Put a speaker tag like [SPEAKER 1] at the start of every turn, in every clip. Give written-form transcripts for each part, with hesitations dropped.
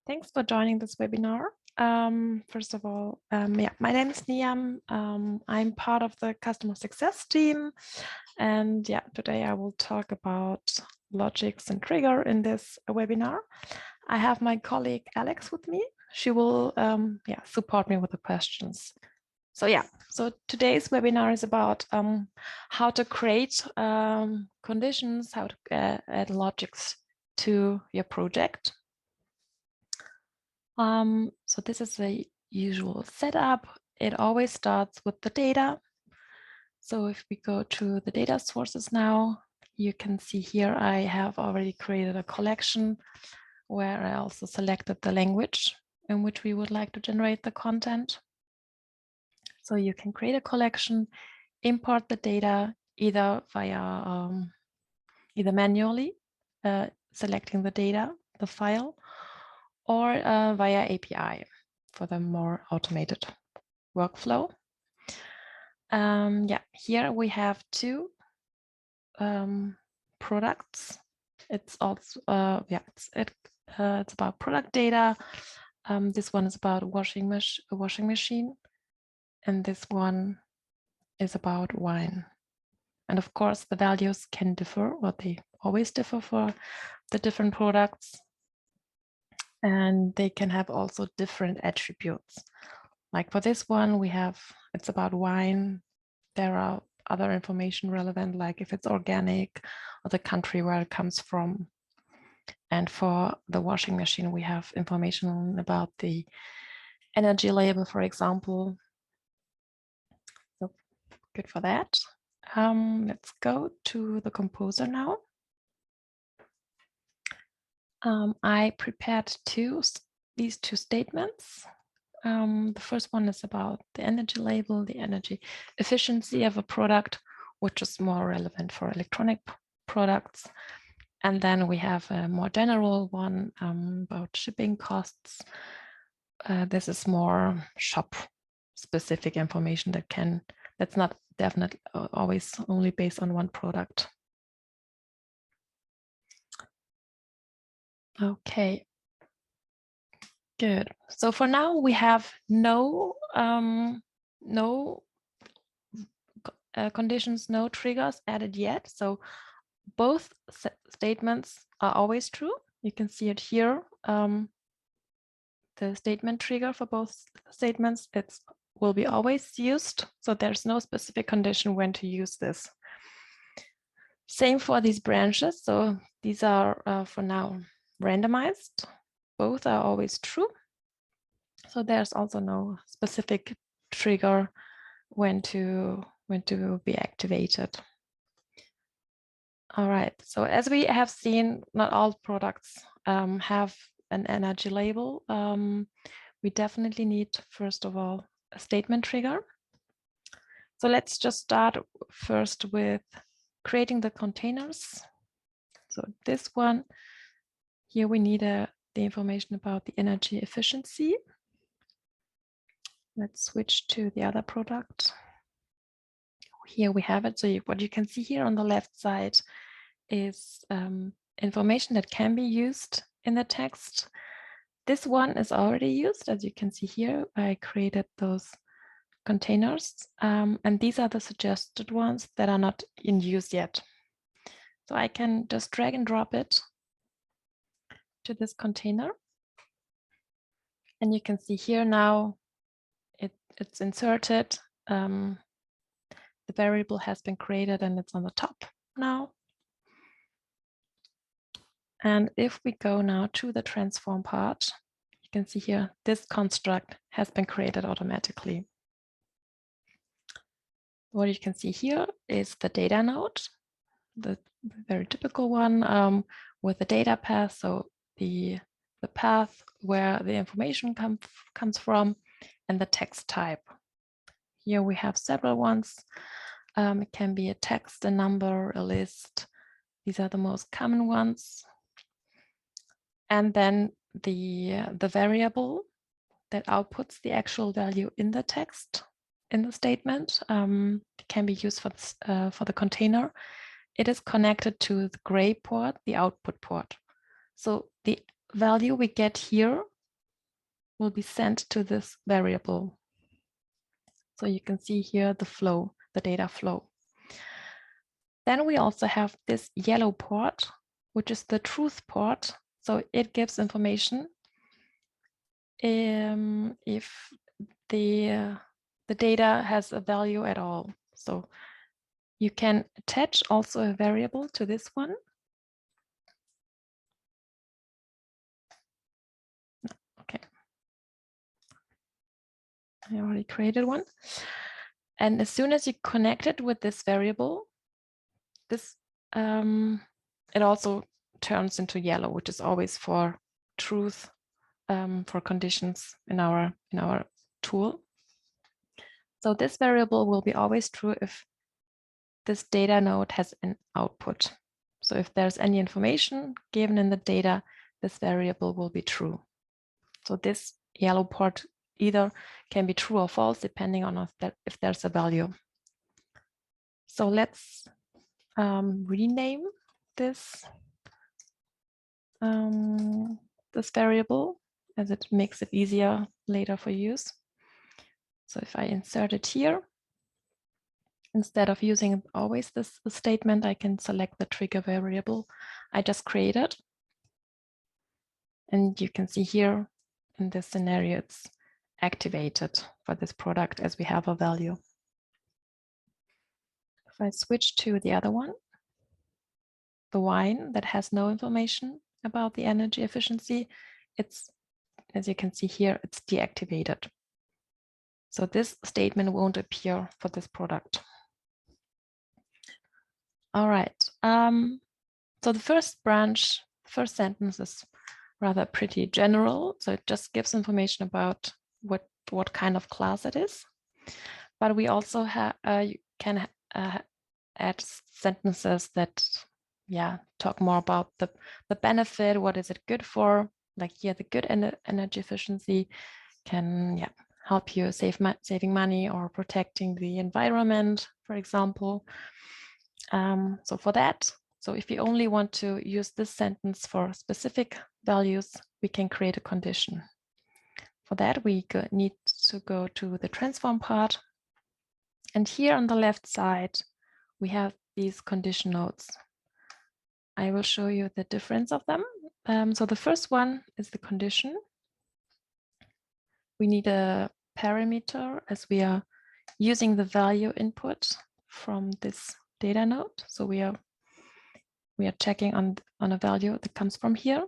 [SPEAKER 1] Thanks for joining this webinar. First of all, my name is Nyam. I'm part of the customer success team. And today I will talk about logics and trigger in this webinar. I have my colleague Alex with me. She will support me with the questions. So today's webinar is about how to create conditions, how to add logics to your project. So this is the usual setup. It always starts with the data. So if we go to the data sources now, you can see here I have already created a collection where I also selected the language in which we would like to generate the content. So you can create a collection, import the data either via either manually selecting the data, the file, or via API for the more automated workflow. Here we have two products. It's also it's about product data. This one is about a washing machine, and this one is about wine. And of course, the values can differ, or they always differ for the different products. And they can have also different attributes. Like for this one, it's about wine. There are other information relevant, like if it's organic or the country where it comes from. And for the washing machine, we have information about the energy label, for example. So good for that. Let's go to the composer now. I prepared these two statements. The first one is about the energy label, the energy efficiency of a product, which is more relevant for electronic products. And then we have a more general one about shipping costs. This is more shop specific information that's not definitely always only based on one product. Okay. Good. So for now, we have no conditions, no triggers added yet. So both statements are always true. You can see it here. The statement trigger for both statements, it will be always used. So there's no specific condition when to use this. Same for these branches. So these are for now randomized. Both are always true. So there's also no specific trigger when to be activated. All right, so as we have seen, not all products have an energy label. We definitely need, first of all, a statement trigger. So let's just start first with creating the containers. So this one, here we need the information about the energy efficiency. Let's switch to the other product. Here we have it. So what you can see here on the left side is information that can be used in the text. This one is already used. As you can see here, I created those containers, and these are the suggested ones that are not in use yet. So I can just drag and drop it to this container. And you can see here now it's inserted. The variable has been created and it's on the top now. And if we go now to the transform part, you can see here, this construct has been created automatically. What you can see here is the data node, the very typical one with the data path. So the path where the information comes from and the text type. Here we have several ones. It can be a text, a number, a list. These are the most common ones. And then the variable that outputs the actual value in the text, in the statement, can be used for the container. It is connected to the gray port, the output port. So the value we get here will be sent to this variable. So you can see here the flow, the data flow. Then we also have this yellow port, which is the truth port. So it gives information if the data has a value at all. So you can attach also a variable to this one. Okay. I already created one. And as soon as you connect it with this variable, this it also turns into yellow, which is always for truth, for conditions in our tool. So this variable will be always true if this data node has an output. So if there's any information given in the data, this variable will be true. So this yellow port either can be true or false, depending on if there's a value. So let's rename this this variable, as it makes it easier later for use. So if I insert it here, instead of using always this statement, I can select the trigger variable I just created. And you can see here in this scenario, it's activated for this product as we have a value. If I switch to the other one, the wine that has no information about the energy efficiency, it's, as you can see here, it's deactivated. So this statement won't appear for this product. All right. So the first branch, first sentence is rather pretty general. So it just gives information about what kind of class it is. But we also can add sentences that, talk more about the benefit. What is it good for? Like here, the good energy efficiency can help you saving money or protecting the environment, for example. So for that, so if you only want to use this sentence for specific values, we can create a condition. For that, we need to go to the transform part. And here on the left side, we have these condition nodes. I will show you the difference of them. So the first one is the condition. We need a parameter as we are using the value input from this data node. So we are checking on a value that comes from here.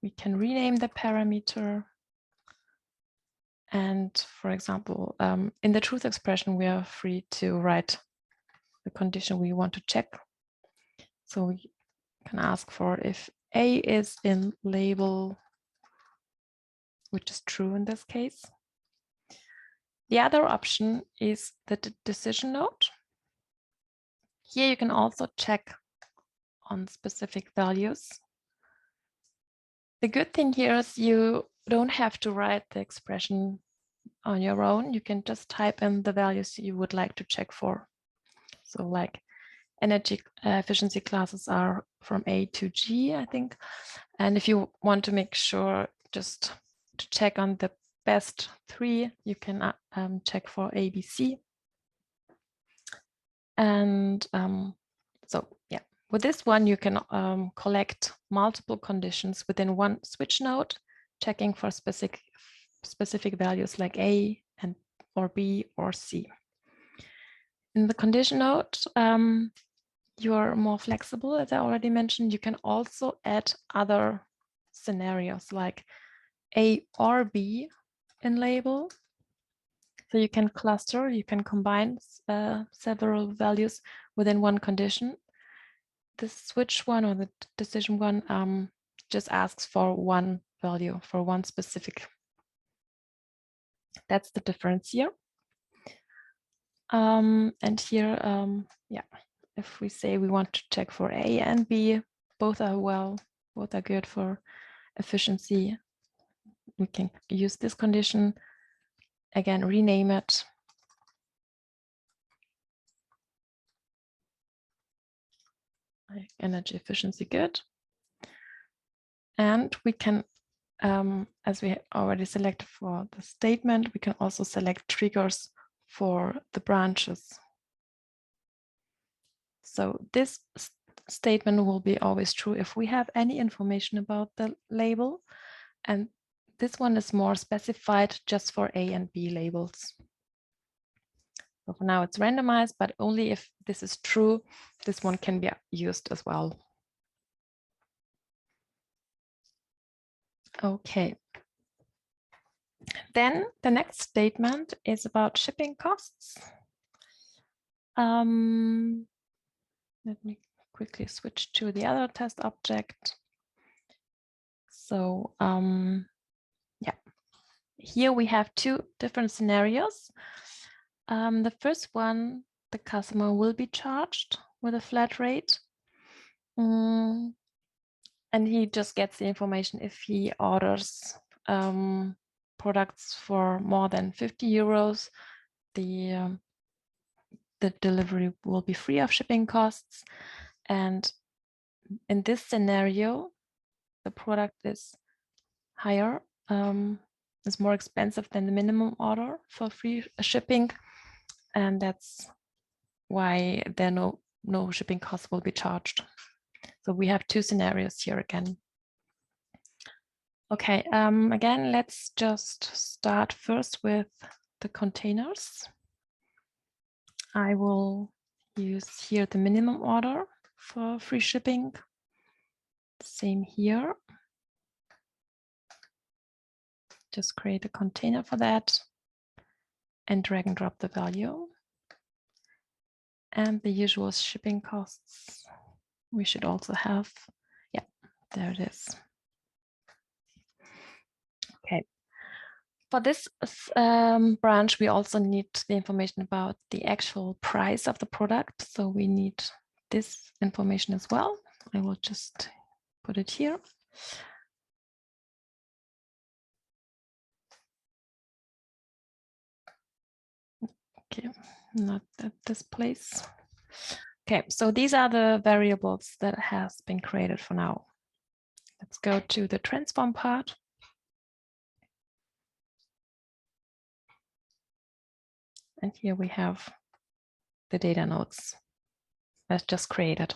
[SPEAKER 1] We can rename the parameter. And for example, in the truth expression, we are free to write the condition we want to check. So we can ask for if A is in label, which is true in this case. The other option is the decision node. Here you can also check on specific values. The good thing here is you don't have to write the expression on your own. You can just type in the values you would like to check for. So like energy efficiency classes are from A to G, I think. And if you want to make sure just to check on the best 3, you can check for A, B, C. And so with this one, you can collect multiple conditions within one switch node, checking for specific values like A or B or C. In the condition node, you're more flexible, as I already mentioned. You can also add other scenarios like A or B in label. So you can cluster, you can combine several values within one condition. The switch one or the decision one just asks for one value, for one specific. That's the difference here. And here, if we say we want to check for A and B, both are good for efficiency, we can use this condition. Again, rename it. Like energy efficiency good. And we can as we already selected for the statement, we can also select triggers for the branches. So this statement will be always true if we have any information about the label. And this one is more specified just for A and B labels. So for now it's randomized, but only if this is true, this one can be used as well. Okay. Then the next statement is about shipping costs. Let me quickly switch to the other test object. So yeah, here we have two different scenarios. The first one, the customer will be charged with a flat rate. And he just gets the information if he orders products for more than 50 euros, the delivery will be free of shipping costs. And in this scenario, the product is higher, is more expensive than the minimum order for free shipping. And that's why there no shipping costs will be charged. So we have two scenarios here again. Okay, again, let's just start first with the containers. I will use here the minimum order for free shipping. Same here. Just create a container for that and drag and drop the value. And the usual shipping costs we should also have. Yeah, there it is. Okay. For this branch, we also need the information about the actual price of the product. So we need this information as well. I will just put it here. Okay, not at this place. Okay, so these are the variables that has been created for now. Let's go to the transform part. And here we have the data nodes that's just created.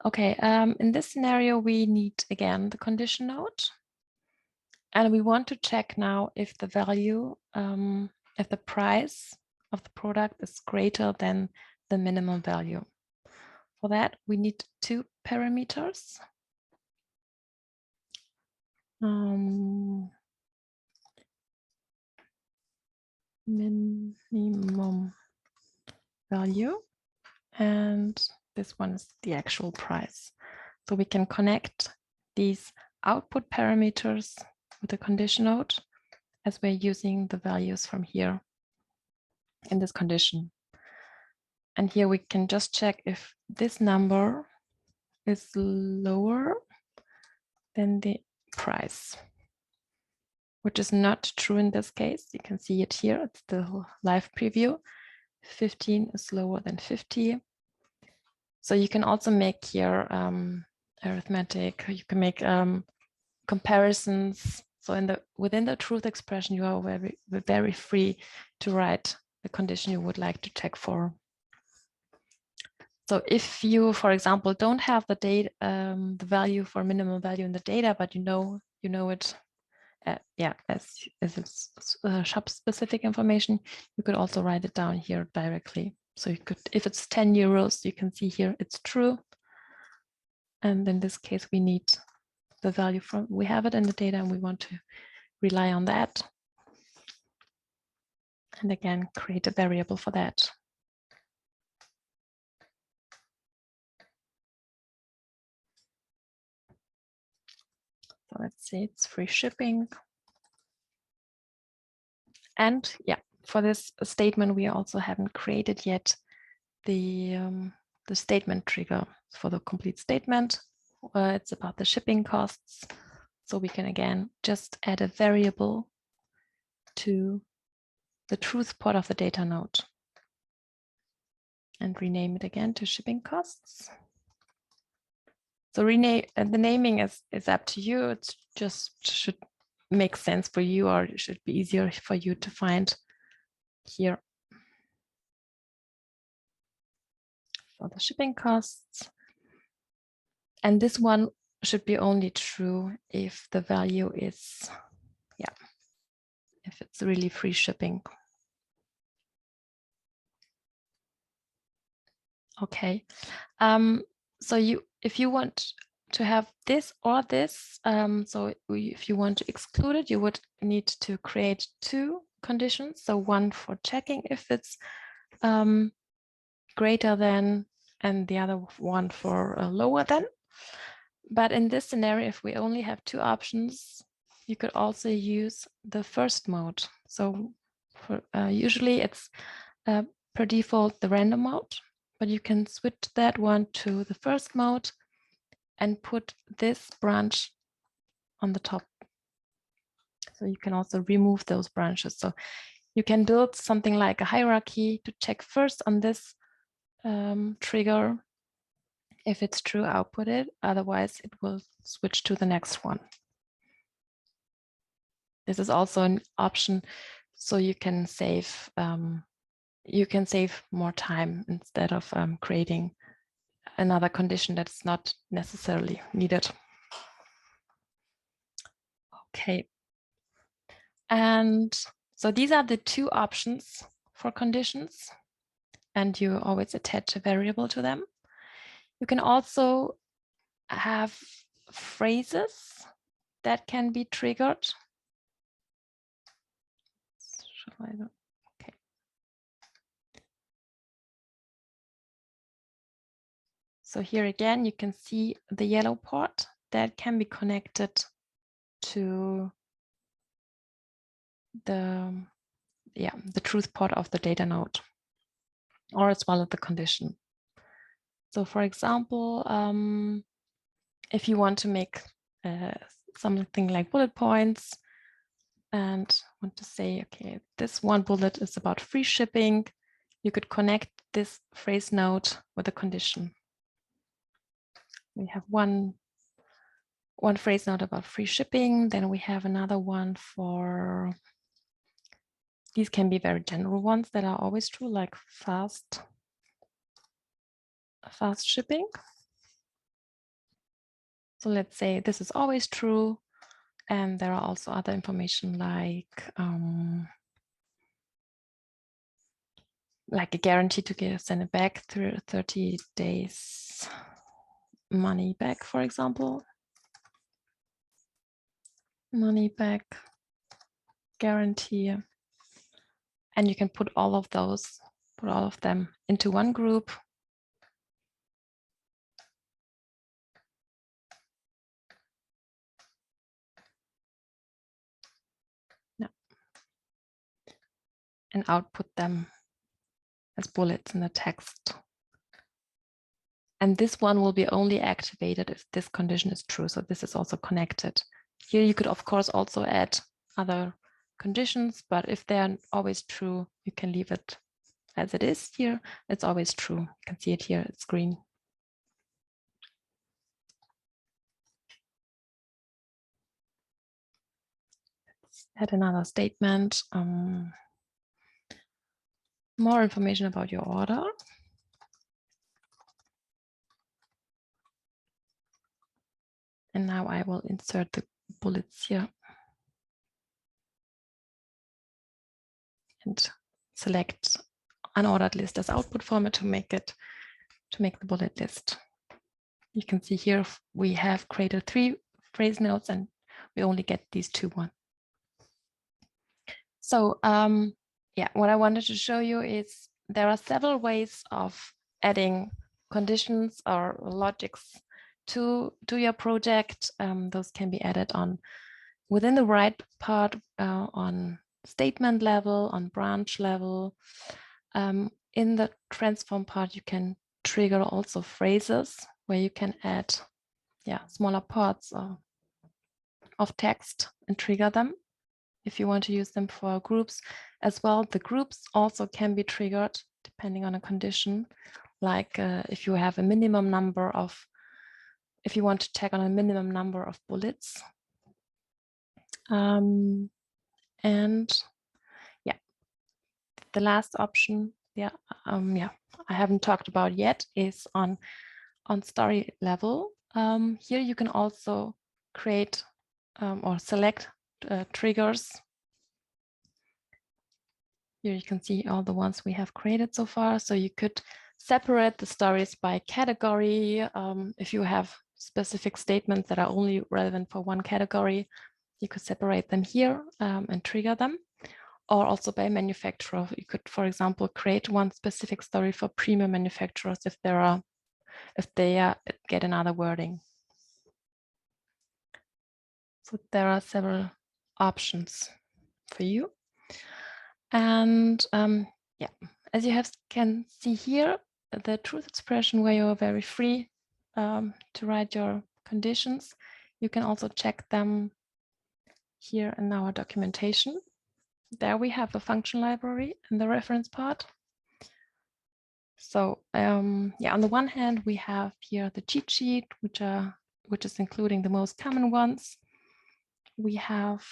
[SPEAKER 1] Okay, in this scenario, we need, again, the condition node. And we want to check now if the value, if the price of the product is greater than the minimum value. For that, we need two parameters. Minimum value, and this one is the actual price. So we can connect these output parameters with the condition node as we're using the values from here in this condition. And here we can just check if this number is lower than the price, which is not true in this case. You can see it here. It's the live preview. 15 is lower than 50. So you can also make here arithmetic. You can make comparisons. So within the truth expression, you are very free to write the condition you would like to check for. So if you, for example, don't have the data, the value for minimum value in the data, but you know it, as it's shop specific information, you could also write it down here directly. So you could, if it's 10 euros, you can see here it's true. And in this case, we need the value from, we have it in the data and we want to rely on that. And again, create a variable for that. So let's say it's free shipping. And yeah, for this statement, we also haven't created yet the statement trigger for the complete statement. It's about the shipping costs. So we can again just add a variable to the truth part of the data node and rename it again to shipping costs. So rename the naming is up to you. It just should make sense for you, or it should be easier for you to find here. For the shipping costs. And this one should be only true if the value is, yeah, if it's really free shipping. Okay. So if you want to have this or this, so if you want to exclude it, you would need to create two conditions. So one for checking if it's greater than, and the other one for lower than. But in this scenario, if we only have two options, you could also use the first mode. So for, usually it's per default the random mode, but you can switch that one to the first mode and put this branch on the top. So you can also remove those branches. So you can build something like a hierarchy to check first on this trigger. If it's true, output it. Otherwise, it will switch to the next one. This is also an option, so you can save more time instead of creating another condition that's not necessarily needed. Okay. And so these are the two options for conditions, and you always attach a variable to them. You can also have phrases that can be triggered. Okay. So here again, you can see the yellow part that can be connected to the truth part of the data node, or as well as the condition. So for example, if you want to make something like bullet points and want to say, okay, this one bullet is about free shipping, you could connect this phrase node with a condition. We have one phrase node about free shipping, then we have another one for, these can be very general ones that are always true, like fast shipping. So let's say this is always true. And there are also other information like a guarantee to send it back through 30 days, money back, for example. Money back guarantee. And you can put all of them into one group. Yeah. And output them as bullets in the text. And this one will be only activated if this condition is true. So this is also connected. Here you could, of course, also add other conditions, but if they're always true, you can leave it as it is here. It's always true. You can see it here, it's green. Let's add another statement. More information about your order. And now I will insert the bullets here and select unordered list as output format to make the bullet list. You can see here we have created 3 phrase nodes and we only get these 2 ones. So yeah, what I wanted to show you is there are several ways of adding conditions or logics to your project. Those can be added on within the right part, on statement level, on branch level. In the transform part, you can trigger also phrases where you can add smaller parts of text and trigger them if you want to use them for groups as well. The groups also can be triggered depending on a condition, like if you have a minimum number of if you want to check on a minimum number of bullets. And yeah, the last option, I haven't talked about yet, is on story level. Here you can also create or select triggers. Here you can see all the ones we have created so far. So you could separate the stories by category. If you have specific statements that are only relevant for one category, you could separate them here and trigger them. Or also by manufacturer. You could, for example, create one specific story for premium manufacturers if they get another wording. So there are several options for you. And yeah, as you can see here, the truth expression where you're very free to write your conditions, you can also check them here in our documentation. There we have a function library in the reference part. So yeah, on the one hand, we have here the cheat sheet, which is including the most common ones. We have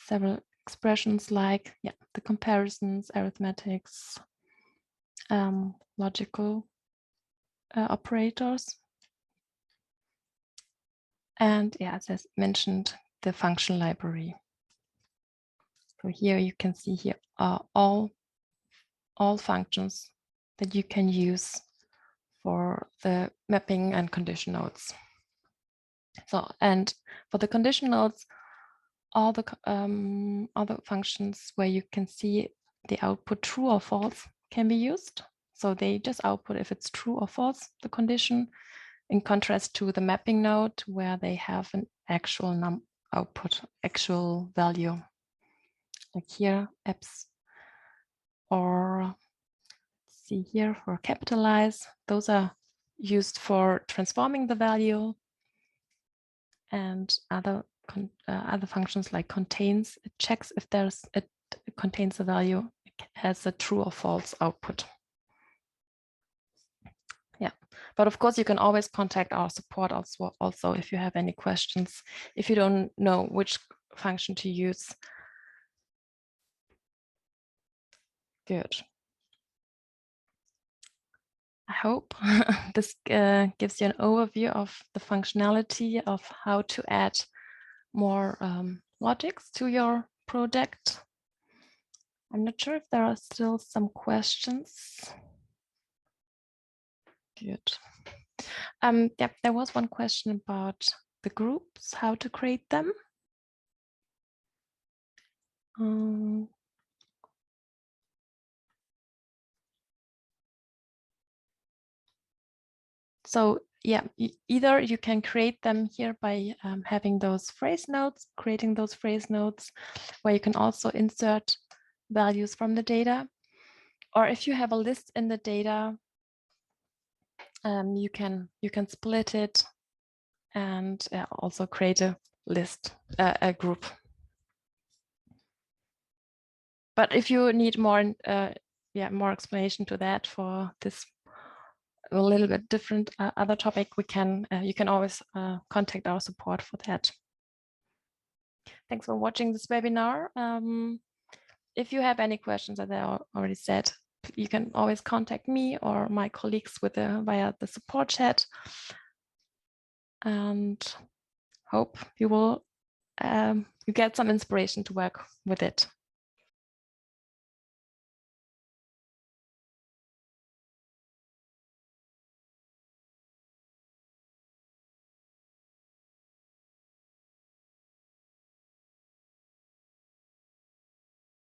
[SPEAKER 1] several expressions like the comparisons, arithmetics, logical operators. And as I mentioned, the function library. So here you can see here are all functions that you can use for the mapping and condition nodes. So, and for the condition nodes, all the functions where you can see the output true or false can be used. So they just output if it's true or false, the condition, in contrast to the mapping node where they have an actual output, actual value. Like here, apps, or see here for capitalize, those are used for transforming the value, and other functions like contains, it checks if it contains a value, it has a true or false output. Yeah, but of course you can always contact our support also if you have any questions, if you don't know which function to use. Good. I hope this gives you an overview of the functionality of how to add more logics to your project. I'm not sure if there are still some questions. Good. Yeah, there was one question about the groups, how to create them. So yeah, either you can create them here by having those phrase nodes, creating those phrase nodes, where you can also insert values from the data. Or if you have a list in the data, you can split it and also create a list, a group. But if you need more, more explanation to that for this a little bit different other topic, you can always contact our support for that. Thanks for watching this webinar. If you have any questions, as I already said, you can always contact me or my colleagues via the support chat. And hope you will you get some inspiration to work with it.